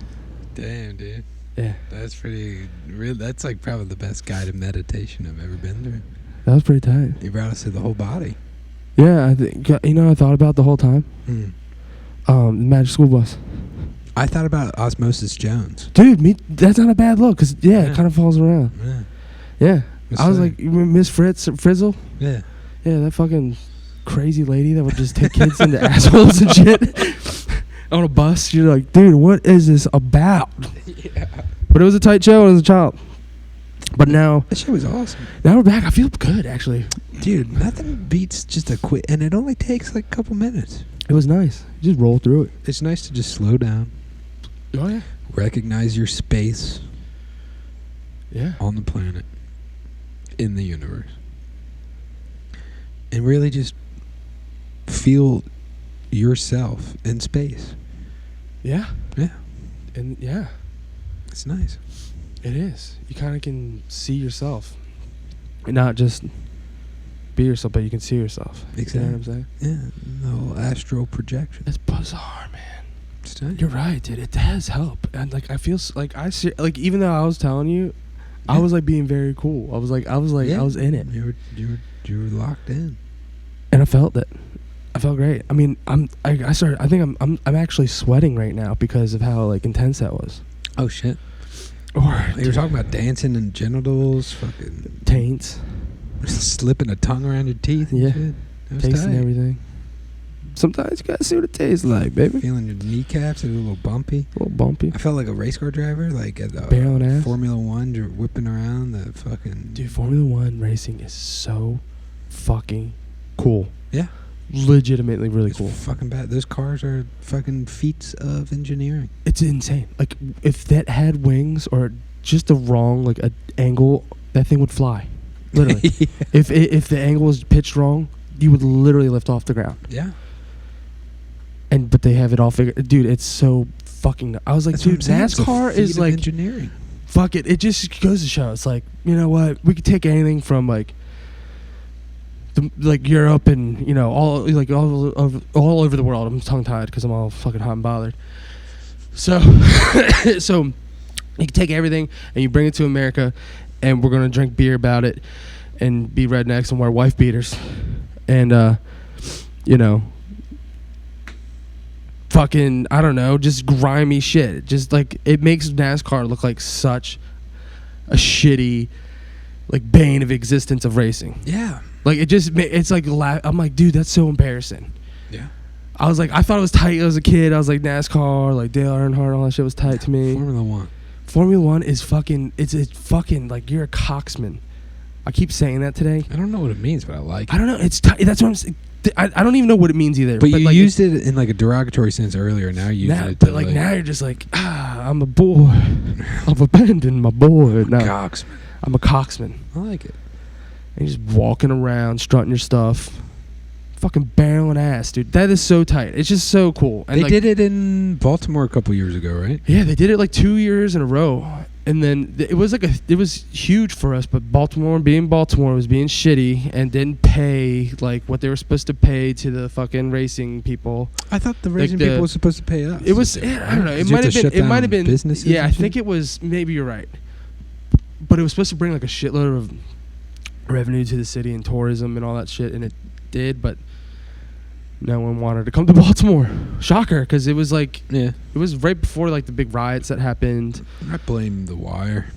Damn, dude. Yeah. That's pretty real. That's like probably the best guided meditation I've ever been through. That was pretty tight. You brought us to the whole body. Yeah, I think, you know, I thought about the whole time. The Magic School Bus. I thought about Osmosis Jones. Dude, that's not a bad look, because, it kind of falls around. Yeah. I was like, Miss Frizzle? Yeah. Yeah, that fucking crazy lady that would just take kids into assholes and shit on a bus. You're like, dude, what is this about? Yeah. But it was a tight show as a child. But now... That shit was awesome. Now we're back. I feel good, actually. Dude, nothing beats just a quick... And it only takes like a couple minutes. It was nice. You just roll through it. It's nice to just slow down. Oh, yeah. Recognize your space. Yeah. On the planet. In the universe. And really just feel yourself in space. Yeah. Yeah. And, yeah. It's nice. It is. You kind of can see yourself. And not just be yourself, but you can see yourself. Exactly. You know what I'm saying? Yeah. No astral projection. It's bizarre, man. It's nice. You're right, dude. It does help. And, like, I feel... like, even though I was telling you, I was, like, being very cool. I was in it. You were locked in. And I felt it. I felt great. I mean, I'm actually sweating right now because of how, like, intense that was. Oh, shit. Or you were talking about dancing and genitals, fucking taints, slipping a tongue around your teeth and shit. Tasting everything. Sometimes you gotta see what it tastes like, baby. Feeling your kneecaps, a little bumpy. A little bumpy. I felt like a race car driver, like at barreling ass. Formula One, you're whipping around the fucking... Dude, Formula One racing is so fucking cool. Yeah. Legitimately really cool. Fucking bad. Those cars are fucking feats of engineering. It's insane. Like, if that had wings or just the wrong, like, a angle, that thing would fly. Literally. Yeah. If the angle was pitched wrong, you would literally lift off the ground. Yeah. but they have it all figured. Dude, it's so fucking. I was like, That's what dude, I'm saying. It's a NASCAR feat is of like engineering. fuck it. It just goes to show. It's like, you know what? We could take anything from like Europe and all over the world. I'm tongue tied because I'm all fucking hot and bothered. So so you can take everything and you bring it to America, and we're gonna drink beer about it and be rednecks and wear wife beaters and fucking, I don't know, just grimy shit. Just like, it makes NASCAR look like such a shitty, like, bane of existence of racing. Yeah. Like, it's like, I'm like, dude, that's so embarrassing. Yeah. I was like, I thought it was tight as a kid. I was like, NASCAR, like Dale Earnhardt, all that shit was tight to me. Formula One is fucking, it's fucking, like, you're a coxman. I keep saying that today. I don't know what it means, but I like it. I don't know. It's that's what I'm saying. I don't even know what it means either. But you like, used it in like a derogatory sense earlier. Now you use it to like now you're just like, I'm a boy. I've abandoned my boy. No, coxman. I'm a coxman. I like it. And you're just walking around, strutting your stuff. Fucking barreling ass, dude. That is so tight. It's just so cool. And they did it in Baltimore a couple years ago, right? Yeah, they did it like 2 years in a row. And then it was huge for us, but Baltimore was being shitty and didn't pay like what they were supposed to pay to the fucking racing people. I thought the racing people were supposed to pay us. It was, I don't know. It might have been businesses. Yeah, I think it was. Maybe you're right. But it was supposed to bring like a shitload of revenue to the city and tourism and all that shit, and it did. But no one wanted to come to Baltimore. Shocker, because it was like, it was right before like the big riots that happened. I blame The Wire.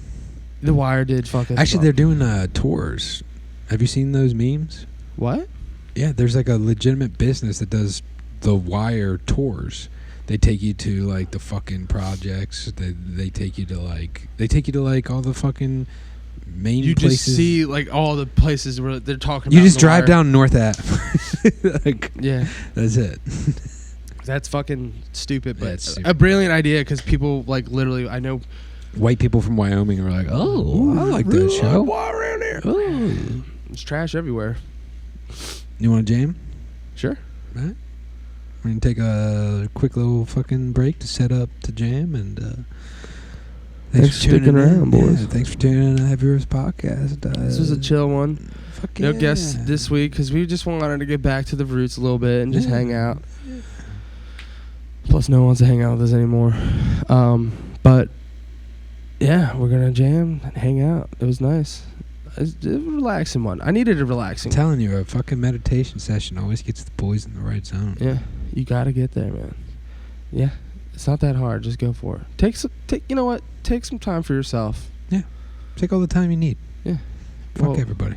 The Wire did fucking. Actually, they're doing tours. Have you seen those memes? What? Yeah, there's like a legitimate business that does The Wire tours. They take you to like the fucking projects. They take you to like all the fucking main you places. Just see like all the places where they're talking about. You just drive down North Ave. Like, yeah, that's it. That's fucking stupid, but stupid. A brilliant idea, because people like literally, I know white people from Wyoming are like, oh, I like that show. Around here. Oh. There's trash everywhere. You want to jam? Sure. All right. We're going to take a quick little fucking break to set up to jam, and thanks for sticking around, boys. Yeah, thanks for tuning in to Heavy Riffs Podcast. This was a chill one. Fuck no yeah. guests this week, because we just wanted to get back to the roots a little bit and just hang out. Yeah. Plus, no one wants to hang out with us anymore. But yeah, we're gonna jam and hang out. It was nice. It was a relaxing one. I needed a relaxing. I'm telling you, a fucking meditation session always gets the boys in the right zone. Yeah, you gotta get there, man. Yeah, it's not that hard. Just go for it. You know what? Take some time for yourself. Yeah, take all the time you need. Yeah, fuck everybody.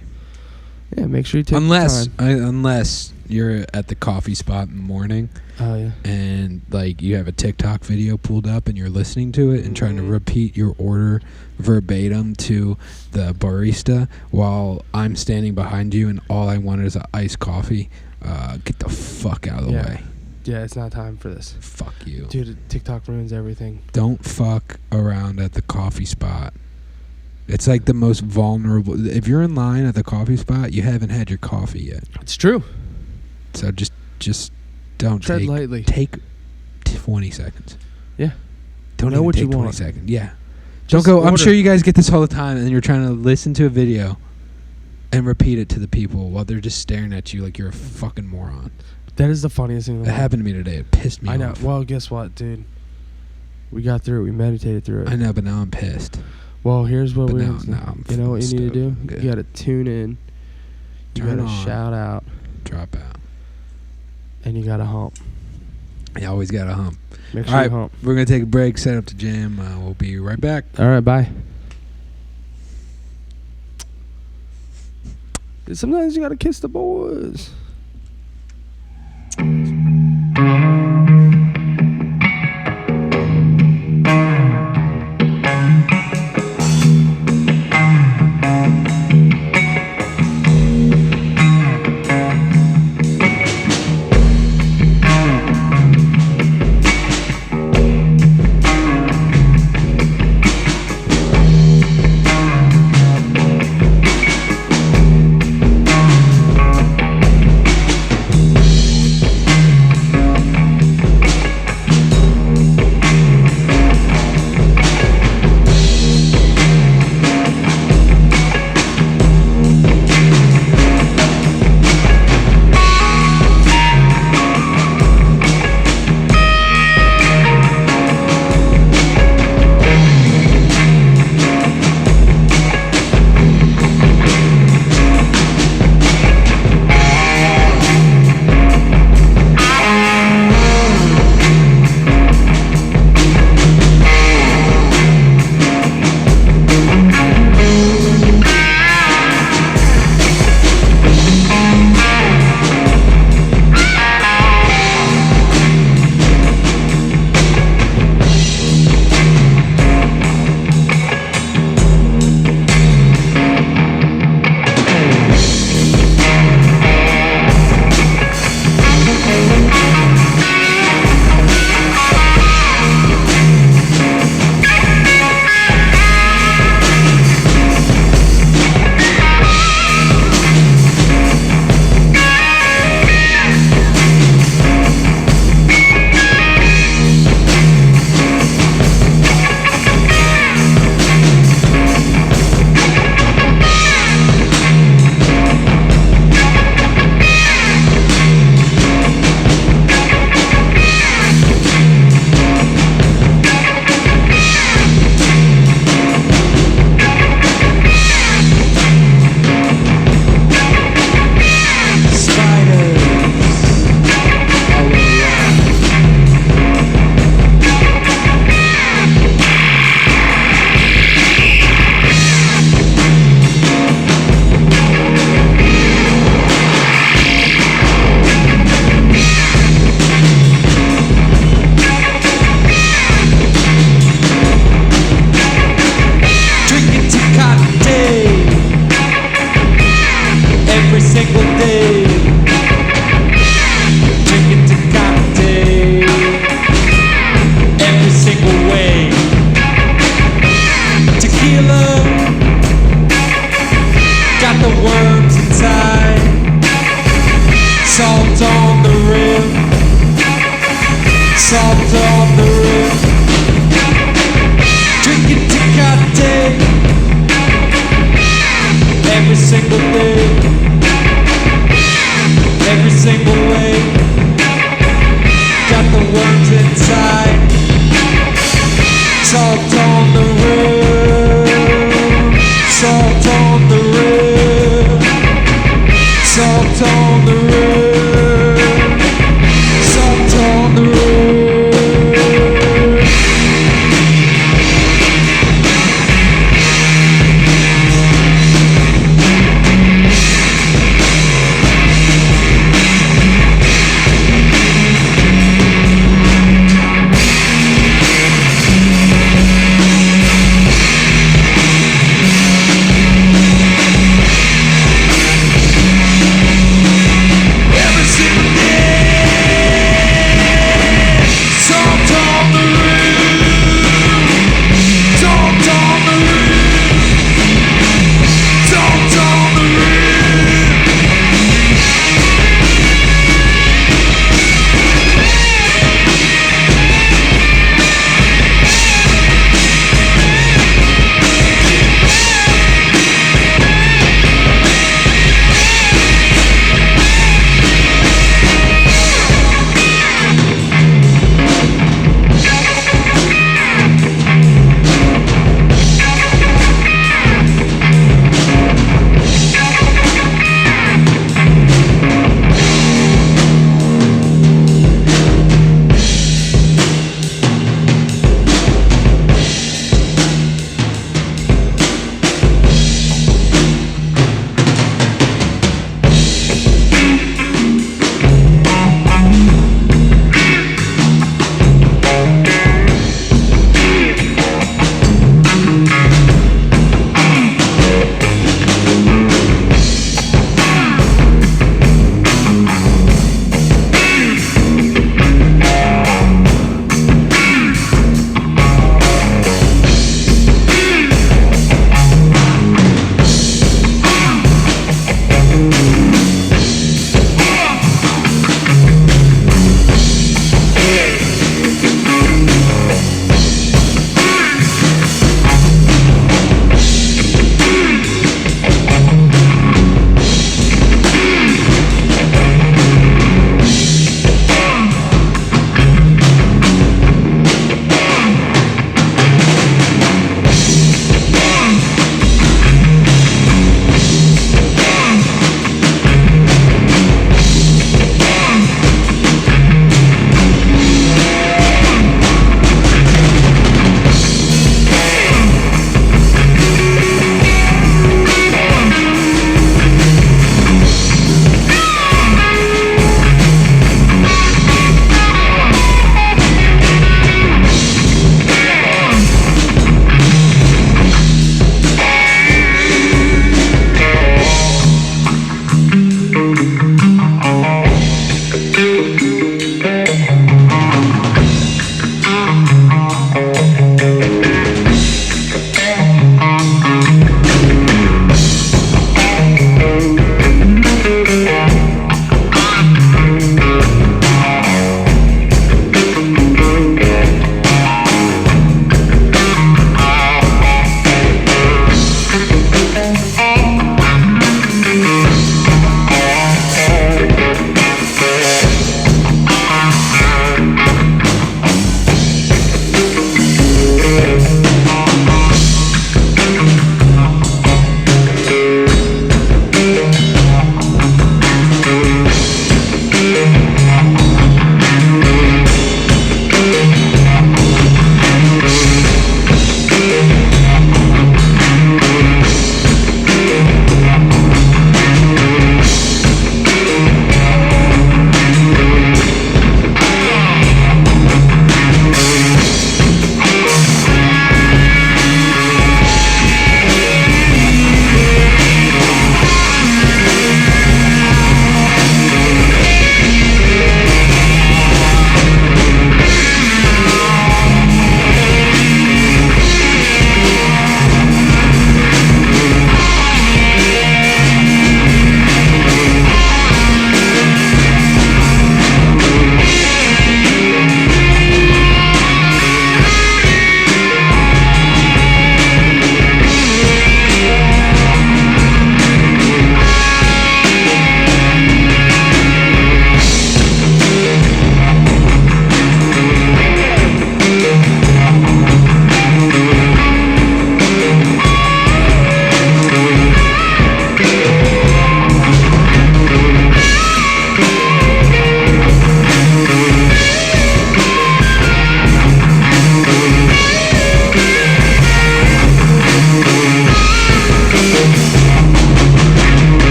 Yeah, make sure you take unless the time. Unless you're at the coffee spot in the morning. Oh yeah. And like you have a TikTok video pulled up and you're listening to it and trying to repeat your order verbatim to the barista while I'm standing behind you and all I wanted is an iced coffee. Get the fuck out of the way. Yeah, it's not time for this. Fuck you. Dude, TikTok ruins everything. Don't fuck around at the coffee spot. It's like the most vulnerable. If you're in line at the coffee spot, you haven't had your coffee yet. It's true. So just don't tread lightly. Take 20 seconds. Yeah. Don't know even what take you 20 want. seconds. Yeah. Just don't go. order. I'm sure you guys get this all the time, and you're trying to listen to a video and repeat it to the people while they're just staring at you like you're a fucking moron. That is the funniest thing in the world. It happened to me today. It pissed me off. I know. Well, guess what, dude? We got through it. We meditated through it. I know, but now I'm pissed. Well, here's what but we're now I'm you know what you need to do? Good. You got to tune in. You got to shout out. Drop out. And you got to hump. You always got to hump. Make sure you hump. We're going to take a break, set up to jam. We'll be right back. All right, bye. Sometimes you got to kiss the boys.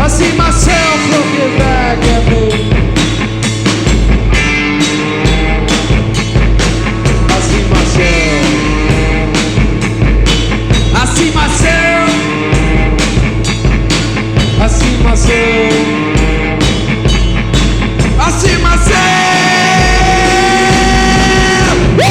I see myself looking back at me. I see myself. I see myself. I see myself. I see myself. Woo!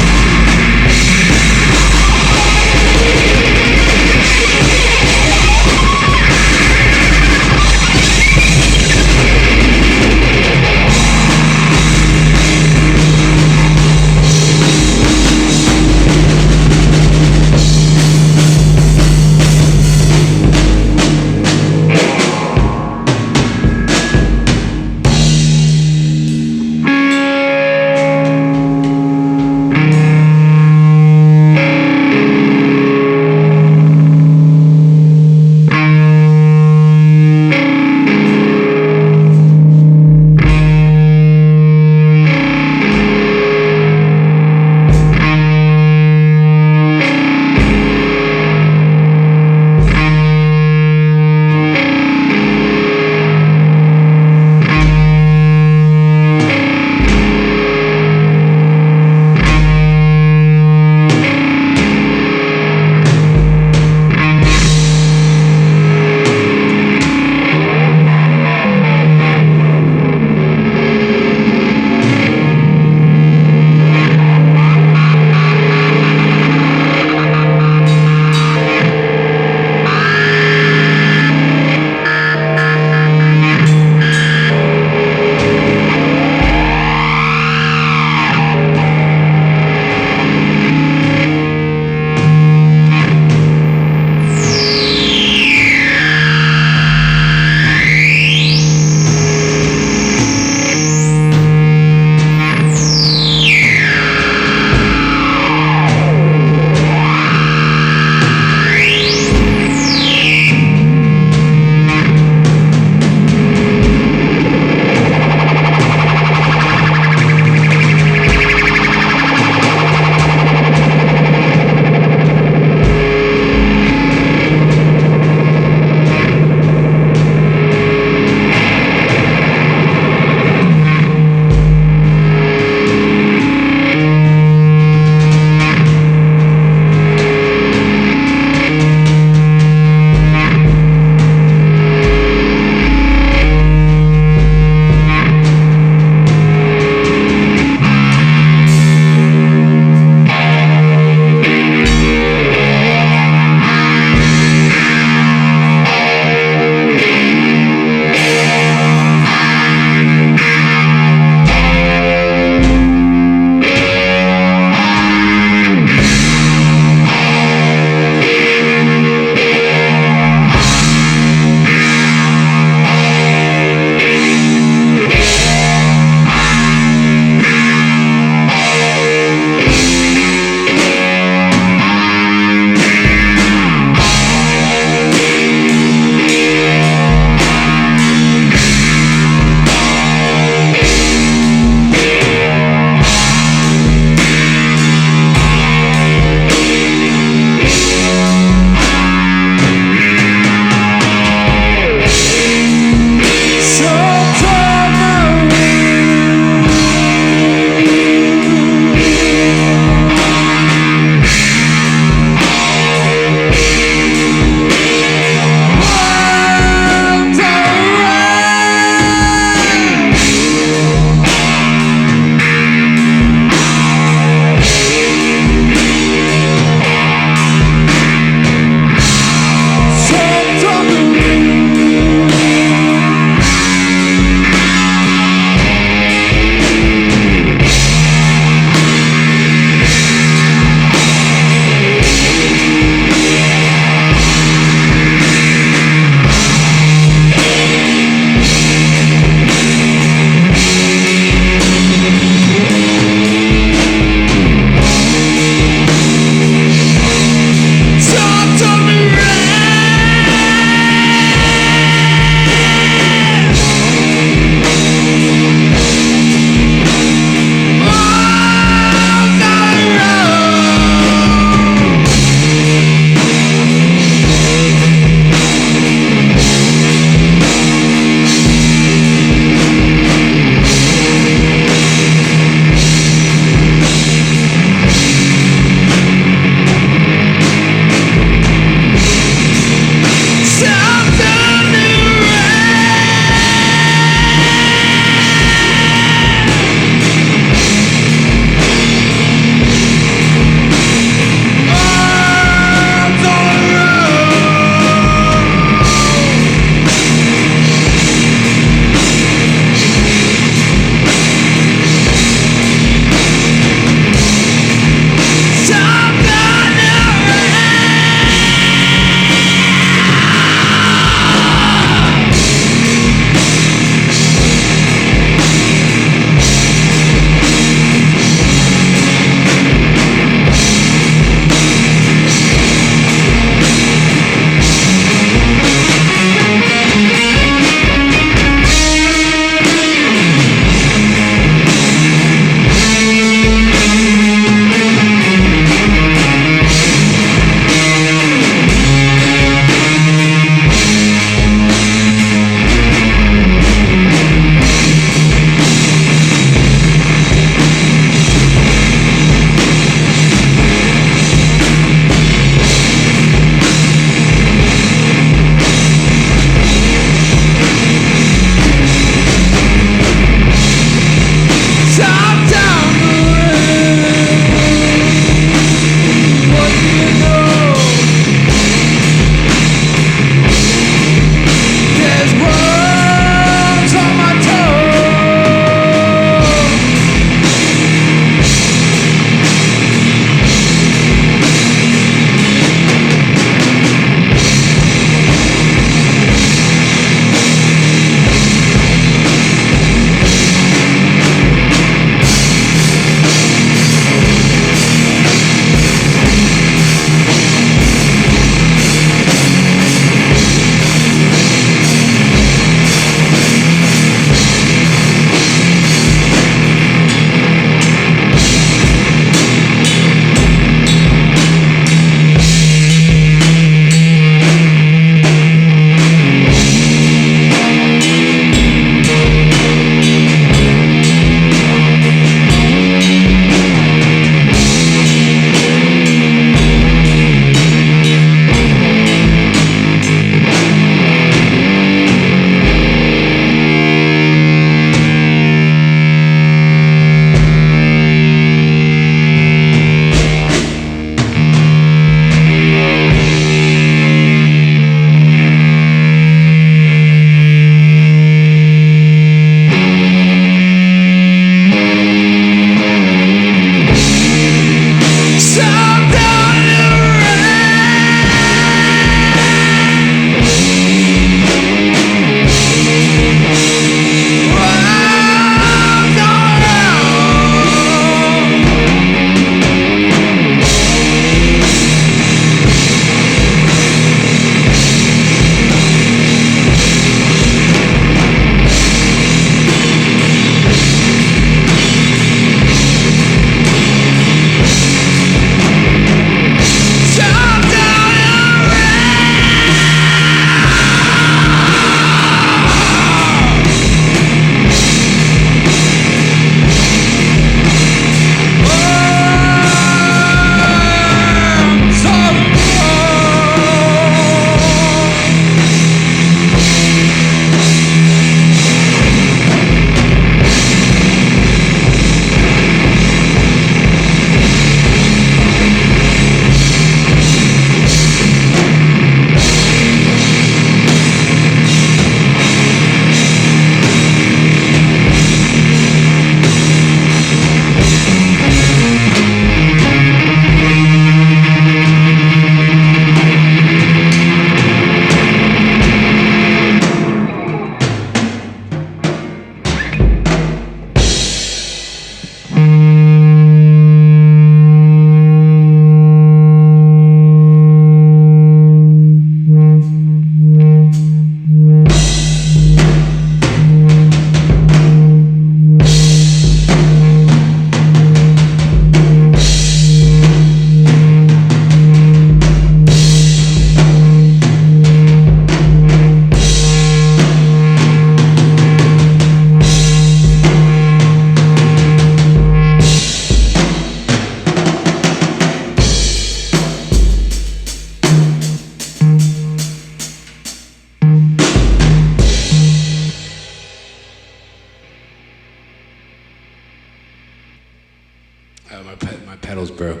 My pedals broke.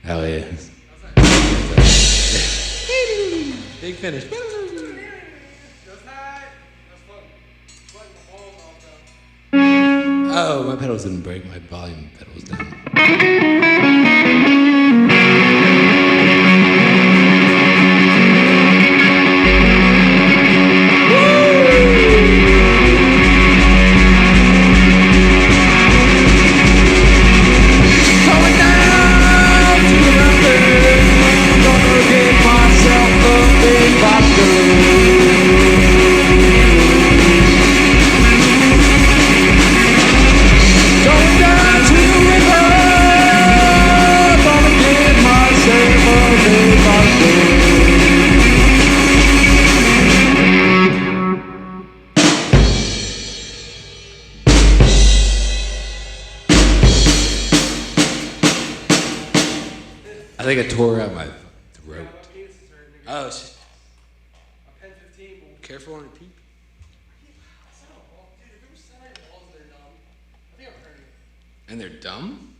Hell yeah. Big finish. Oh, my pedals didn't break. My volume pedal was down. I think I tore out my throat. Oh, shit. Careful on your peep. And they're dumb?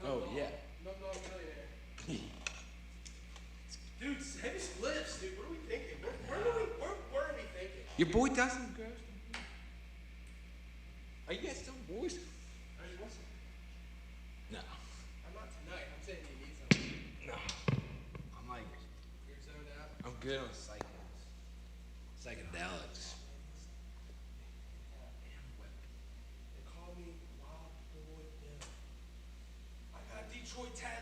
Oh, yeah. Dude, heavy splits, dude. What are we thinking? Where are we thinking? Your boy doesn't grow. Are you guys still boys? No. I'm not tonight. I'm saying you need something. No. I'm like, You're zoned out. I'm good on psychedelics. They call me Wild Boy Bill. I got Detroit tattoos.